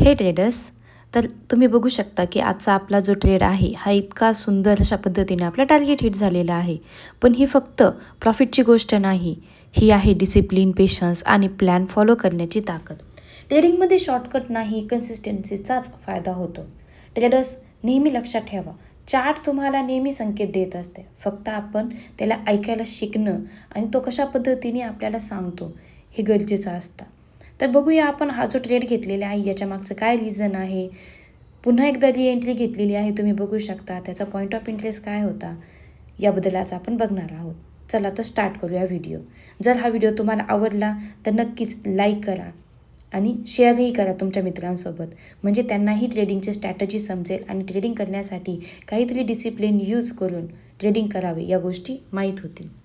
हे ट्रेडर्स, तर तुम्ही बघू शकता की आजचा आपला जो ट्रेड आहे हा इतका सुंदर अशा पद्धतीने आपला टार्गेट हिट झालेला आहे. पण ही फक्त प्रॉफिटची गोष्ट नाही, ही आहे डिसिप्लिन, पेशन्स आणि प्लॅन फॉलो करण्याची ताकद. ट्रेडिंगमध्ये शॉर्टकट नाही, कन्सिस्टन्सीचाच फायदा होतो. ट्रेडर्स, नेहमी लक्षात ठेवा, चार्ट तुम्हाला नेहमी संकेत देत असते, फक्त आपण त्याला ऐकायला शिकणं आणि तो कशा पद्धतीने आपल्याला सांगतो हे गरजेचं असतं. तर बघूया आपण हा जो ट्रेड घेतलेला आहे याच्या मागचं काय रिझन आहे. पुन्हा एकदा री एंट्री घेतलेली आहे, तुम्ही बघू शकता. त्याचा पॉईंट ऑफ इंटरेस्ट काय होता याबद्दल आज आपण बघणार आहोत. चला तर स्टार्ट करूया व्हिडिओ. जर हा व्हिडिओ तुम्हाला आवडला तर नक्कीच लाईक करा आणि शेअरही करा तुमच्या मित्रांसोबत, म्हणजे त्यांनाही ट्रेडिंगची स्ट्रॅटजी समजेल आणि ट्रेडिंग करण्यासाठी काहीतरी डिसिप्लिन यूज करून ट्रेडिंग करावे या गोष्टी माहीत होतील.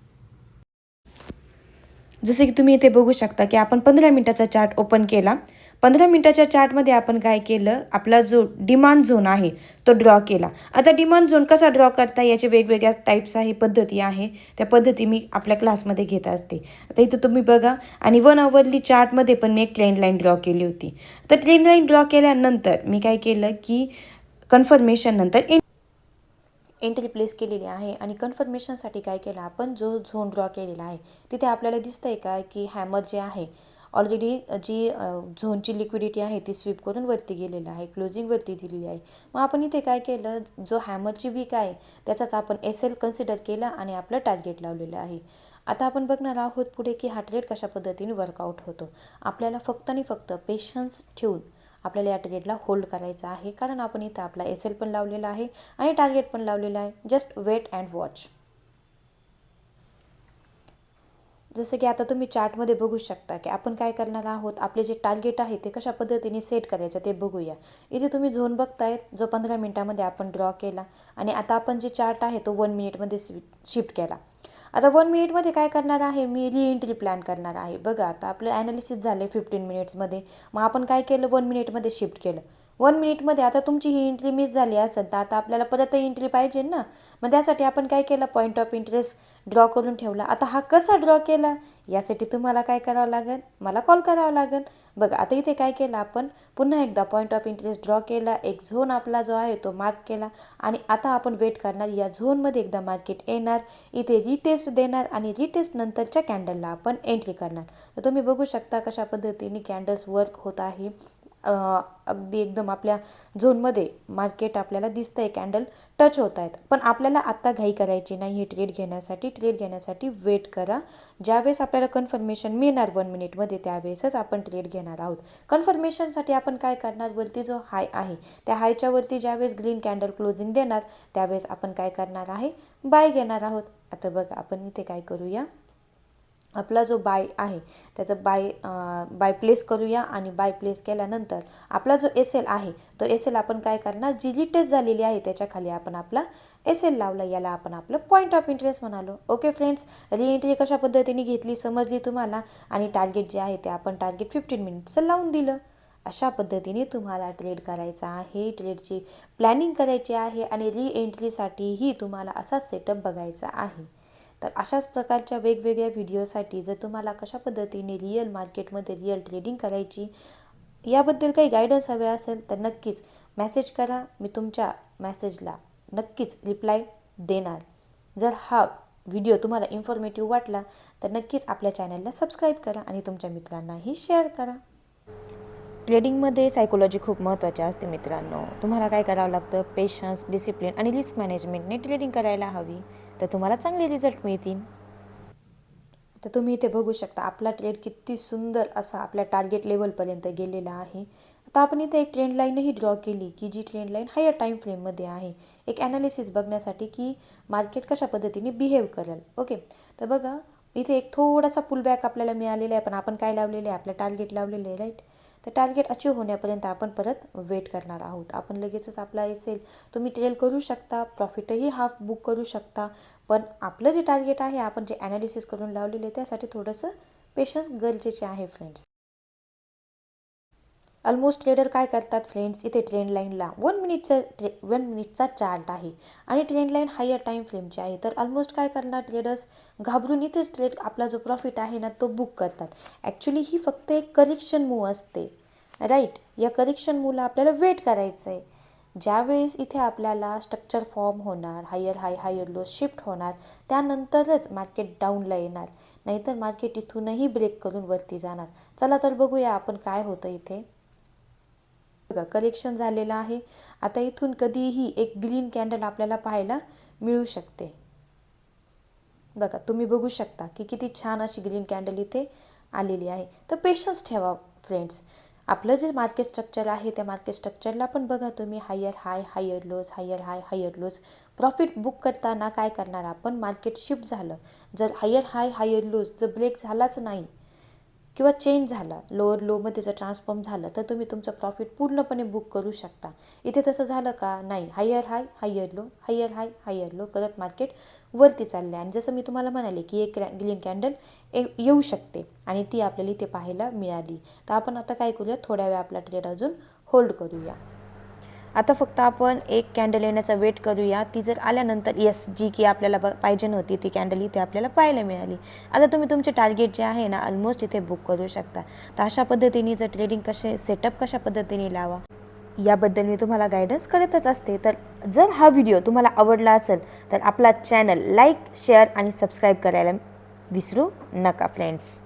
जसे की तुम्ही इथे बघू शकता की आपण 15 मिनिटाचा चार्ट ओपन केला. 15 मिनिटाच्या चार्टमध्ये आपण काय केलं, आपला जो डिमांड झोन आहे तो ड्रॉ केला. आता डिमांड झोन कसा ड्रॉ करता याचे वेगवेगळ्या टाईप्स आहे, पद्धती आहे. त्या पद्धती मी आपल्या क्लासमध्ये घेत असते. आता इथं तुम्ही बघा, आणि 1 आवरली चार्टमध्ये पण मी एक ट्रेंड लाईन ड्रॉ केली होती. तर ट्रेंड लाईन ड्रॉ केल्यानंतर मी काय केलं की कन्फर्मेशन नंतर एंट्री प्लेस केलेली आहे. आणि कन्फर्मेशनसाठी काय केलं, आपण जो झोन ड्रॉ केलेला आहे तिथे आपल्याला दिसतं आहे का की हॅमर जे आहे ऑलरेडी जी झोनची लिक्विडिटी आहे ती स्वीप करून वरती गेलेलं आहे, क्लोजिंग वरती दिलेली आहे. मग आपण इथे काय केलं, जो हॅमरची वीक आहे त्याचाच आपण SL कन्सिडर केला आणि आपलं टार्गेट लावलेलं आहे. आता आपण बघणार आहोत पुढे की हा ट्रेड कशा पद्धतीने वर्कआउट होतो. आपल्याला फक्त आणि फक्त पेशन्स ठेवून आपल्याला या ट्रेडला होल्ड करायचा आहे, कारण आपण इथं आपला SL पण लावलेला आहे आणि टार्गेट पण लावलेला आहे. Just wait and watch. जसं की आता तुम्ही चार्टमध्ये बघू शकता की आपण काय करणार आहोत, आपले जे टार्गेट आहे ते कशा पद्धतीने सेट करायचं ते बघूया. इथे तुम्ही झोन बघतायत जो 15 मिनिटामध्ये आपण ड्रॉ केला, आणि आता आपण जे चार्ट आहे तो 1 मिनिटमध्ये शिफ्ट केला. आता 1 मिनिटमध्ये काय करणार आहे, मी री एंट्री प्लॅन करणार आहे. बघा, आता आपलं ॲनालिसिस झालं 15 मिनिट्समध्ये, मग आपण काय केलं, 1 मिनिटमध्ये शिफ्ट केलं. 1 मिनिटमध्ये आता तुमची ही एंट्री मिस झाली असेल तर आता आपल्याला परत एंट्री पाहिजे ना. मग त्यासाठी आपण काय केलं, पॉईंट ऑफ इंटरेस्ट ड्रॉ करून ठेवला. आता हा कसा ड्रॉ केला यासाठी तुम्हाला काय करावं लागेल, मला कॉल करावा लागेल. बघा, आता इथे काय केलं, आपण पुन्हा एकदा पॉईंट ऑफ इंटरेस्ट ड्रॉ केला, एक झोन आपला जो आहे तो मार्क केला, आणि आता आपण वेट करणार. या झोनमध्ये एकदा मार्केट येणार, इथे रिटेस्ट देणार, आणि रिटेस्ट नंतरच्या कॅन्डलला आपण एंट्री करणार. तर तुम्ही बघू शकता कशा पद्धतीने कॅन्डल्स वर्क होत आहे. अगदी एकदम आपल्या झोनमध्ये मार्केट आपल्याला दिसतं आहे, कॅन्डल टच होत आहेत. पण आपल्याला आत्ता घाई करायची नाही. हे ट्रेड घेण्यासाठी वेट करा. ज्यावेळेस आपल्याला कन्फर्मेशन मिळणार 1 मिनिटमध्ये त्यावेळेसच आपण ट्रेड घेणार आहोत. कन्फर्मेशनसाठी आपण काय करणार, वरती जो हाय आहे त्या हायच्या वरती ज्यावेळेस ग्रीन कॅन्डल क्लोजिंग देणार त्यावेळेस आपण काय करणार आहे, बाय घेणार आहोत. आता बघा, आपण इथे काय करूया, आपला जो बाय आहे त्याचं बाय प्लेस करूया, आणि बाय प्लेस केल्यानंतर आपला जो SL आहे तो SL आपण काय करणार, जी रिटेस्ट झालेली आहे त्याच्या खाली आपण आपला SL लावला. याला आपण आपलं पॉईंट ऑफ इंटरेस्ट म्हणालो. ओके फ्रेंड्स, री एंट्री कशा पद्धतीने घेतली समजली तुम्हाला, आणि टार्गेट जे आहे ते आपण टार्गेट 15 मिनिट्सचं लावून दिलं. अशा पद्धतीने तुम्हाला ट्रेड करायचा आहे, ट्रेडची प्लॅनिंग करायची आहे, आणि री एंट्रीसाठीही तुम्हाला असा सेटअप बघायचा आहे. तर अशाच प्रकारच्या वेगवेगळ्या व्हिडिओसाठी जर तुम्हाला कशा पद्धतीने रिअल मार्केटमध्ये रिअल ट्रेडिंग करायची याबद्दल काही गायडन्स हवे असेल तर नक्कीच मेसेज करा. मी तुमच्या मेसेजला नक्कीच रिप्लाय देणार. जर हा व्हिडिओ तुम्हाला इन्फॉर्मेटिव्ह वाटला तर नक्कीच आपल्या चॅनलला सबस्क्राईब करा आणि तुमच्या मित्रांनाही शेअर करा. ट्रेडिंगमध्ये सायकोलॉजी खूप महत्त्वाची असते मित्रांनो. तुम्हाला काय करावं लागतं, पेशन्स, डिसिप्लिन आणि रिस्क मॅनेजमेंटने ट्रेडिंग करायला हवी, तर तुम्हाला चांगले रिझल्ट मिळतील. तर तुम्ही इथे बघू शकता आपला ट्रेड किती सुंदर असा आपल्या टार्गेट लेवलपर्यंत गेलेला आहे. आता आपण इथे एक ट्रेंड लाईनही ड्रॉ केली की जी ट्रेंड लाईन हायर टाईम फ्रेममध्ये आहे, एक ॲनालिसिस बघण्यासाठी की मार्केट कशा पद्धतीने बिहेव करेल. ओके, तर बघा इथे एक थोडासा पुलबॅक आपल्याला मिळालेला आहे, पण आपण काय लावलेलं आहे, आपलं टार्गेट लावलेलं आहे, राईट. तर टार्गेट अचीव होण्यापर्यंत आपण परत वेट करणार आहोत. आपण लगेचच आपला SL तुम्ही ट्रेल करू शकता, प्रॉफिटही हाफ बुक करू शकता, पण आपलं जे टार्गेट आहे आपण जे ॲनालिसिस करून लावलेलं आहे त्यासाठी थोडंसं पेशन्स गरजेचे आहे फ्रेंड्स. ऑलमोस्ट ट्रेडर काय करतात फ्रेंड्स, इथे ट्रेंड लाईनला 1 मिनिटचा चार्ट आहे आणि ट्रेंड लाईन हायर टाईम फ्रेमची आहे. तर ऑलमोस्ट काय करणार ट्रेडर्स, घाबरून इथेच ट्रेड आपला जो प्रॉफिट आहे ना तो बुक करतात. ॲक्च्युली ही फक्त एक करेक्शन मूव असते, राईट. या करेक्शनमुळे आपल्याला वेट करायचं आहे. ज्यावेळेस इथे आपल्याला स्ट्रक्चर फॉर्म होणार, हायर लो शिफ्ट होणार, त्यानंतरच मार्केट डाऊनला येणार, नाहीतर मार्केट इथूनही ब्रेक करून वरती जाणार. चला तर बघूया आपण काय होतं इथे. बघा, करेक्शन झालेलं आहे. आता इथून कधीही एक ग्रीन कॅन्डल आपल्याला पाहायला मिळू शकते. बघा, तुम्ही बघू शकता की किती छान अशी ग्रीन कॅन्डल इथे आलेली आहे. तर पेशन्स ठेवा फ्रेंड्स. आपलं जे मार्केट स्ट्रक्चर आहे त्या मार्केट स्ट्रक्चरला पण बघा तुम्ही, हायर हाय हायर लोज, हायर हाय हायर लोज. प्रॉफिट बुक करताना काय करणार आपण, मार्केट शिफ्ट झालं, जर हायर हाय हायर लोज जर ब्रेक झालाच नाही किंवा चेंज झाला, लोअर लोमध्ये जर ट्रान्सफॉर्म झालं, तर तुम्ही तुमचं प्रॉफिट पूर्णपणे बुक करू शकता. इथे तसं झालं का, नाही, हायर हाय हायर लो, हायर हाय हायर लो करत मार्केट वरती चालले. आणि जसं मी तुम्हाला म्हणाले की एक ग्रीन कॅन्डल येऊ शकते आणि ती आपल्याला इथे पाहायला मिळाली. तर आपण आता काय करूया, थोड्या वेळ आपला ट्रेड अजून होल्ड करूया. आता फक्त आपण एक कॅन्डल येण्याचा वेट करूया. ती जर आल्यानंतर येस, जी की आपल्याला पाहिजे नव्हती ती कॅन्डल इथे आपल्याला पाहायला मिळाली. आता तुम्ही तुमचे टार्गेट जे आहे ना ऑलमोस्ट इथे बुक करू शकता. तर अशा पद्धतीने जर ट्रेडिंग सेटअप कशा पद्धतीने लावा याबद्दल मी तुम्हाला गायडन्स करतच असते. तर जर हा व्हिडिओ तुम्हाला आवडला असेल तर आपला चॅनल लाईक, शेअर आणि सबस्क्राईब करायला विसरू नका फ्रेंड्स.